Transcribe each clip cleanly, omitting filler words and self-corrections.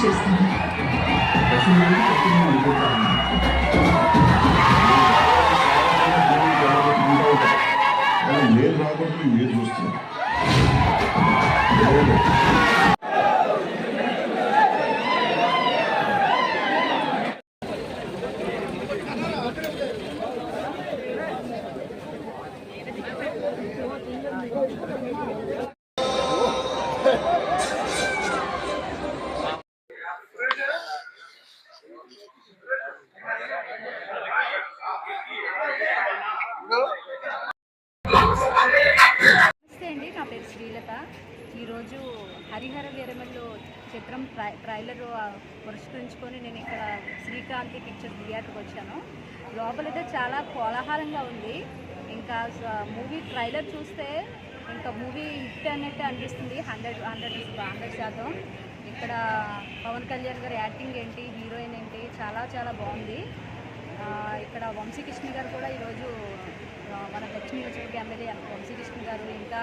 చేస్తుంది. నేను రాకుండా మీరు చూస్తున్నాను. నమస్తే అండి, నా పేరు శ్రీలత. ఈరోజు హరిహర వీరమల్లు చిత్రం ట్రైలర్ పురస్కరించుకొని నేను ఇక్కడ శ్రీకాంతి పిక్చర్ థియేటర్కి వచ్చాను. లోపలైతే చాలా కోలాహలంగా ఉంది. ఇంకా మూవీ ట్రైలర్ చూస్తే ఇంకా మూవీ హిట్ అన్నట్టు అనిపిస్తుంది. 100% ఇక్కడ పవన్ కళ్యాణ్ గారి యాక్టింగ్ ఏంటి, హీరోయిన్ ఏంటి, చాలా చాలా బాగుంది. ఇక్కడ వంశీకృష్ణ గారు కూడా ఈరోజు మన దక్షిణ నియోజకవర్గ ఎమ్మెల్యే వంశీకృష్ణ గారు, ఇంకా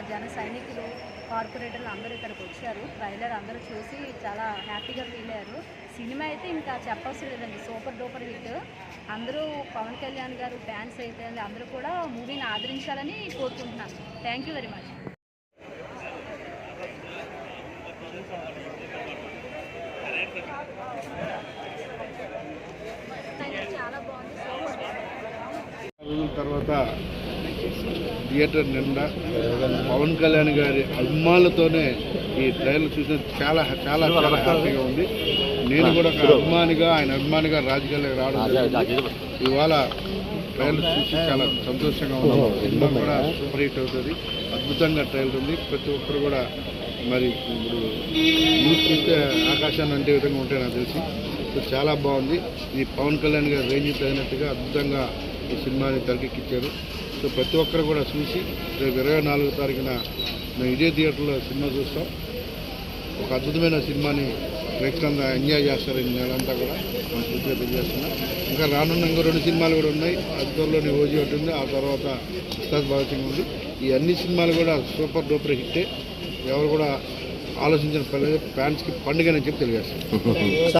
జన సైనికులు, కార్పొరేటర్లు అందరూ ఇక్కడికి వచ్చారు. ట్రైలర్ అందరూ చూసి చాలా హ్యాపీగా ఫీల్ అయ్యారు. సినిమా అయితే ఇంకా చెప్పవలసిన లేదండి, సూపర్ డూపర్ హిట్. అందరూ పవన్ కళ్యాణ్ గారు ఫ్యాన్స్ అయితే అందరూ కూడా మూవీని ఆదరించాలని కోరుకుంటున్నాను. Thank you very much. చాలా బాగుంది. రోజుల తర్వాత థియేటర్ నిండా పవన్ కళ్యాణ్ గారి అభిమానులతోనే ఈ ట్రైలర్ చూసిన చాలా చాలా చాలా హ్యాపీగా ఉంది. నేను కూడా ఒక అభిమానిగా, ఆయన అభిమానిగా రాజకీయాలకు రావడం ఇవాళ ట్రైలర్ చూసి చాలా సంతోషంగా ఉంది. సినిమా కూడా సూపర్ హిట్ అవుతుంది. అద్భుతంగా ట్రైలర్ ఉంది. ప్రతి ఒక్కరు కూడా మరి ఇప్పుడు న్యూస్ చూస్తే ఆకాశాన్ని అంటే విధంగా ఉంటాయి నాకు తెలిసి. సో చాలా బాగుంది. ఈ పవన్ కళ్యాణ్ గారి రేంజ్ తగినట్టుగా అద్భుతంగా ఈ సినిమాని తెరకెక్కించారు. సో ప్రతి ఒక్కరు కూడా చూసి రేపు 24వ తారీఖున మేము ఇదే థియేటర్లో సినిమా చూస్తాం. ఒక అద్భుతమైన సినిమాని ప్రేక్షకులంతా ఎంజాయ్ చేస్తారు. ఈ నెలంతా కూడా మనం పూర్తిగా తెలియజేస్తున్నాం. ఇంకా రానున్న ఇంకో 2 సినిమాలు కూడా ఉన్నాయి. అద్భుతంలోని ఓజీ ఒకటి ఉంది, ఆ తర్వాత ఉస్తాద్ భగత్ సింగ్ ఉంది. ఈ అన్ని సినిమాలు కూడా సూపర్ డూపర్ హిట్టే. ఎవరు కూడా ఆలోచించిన ఫ్యాన్స్కి పండుగ అని చెప్పి తెలియజేస్తాం.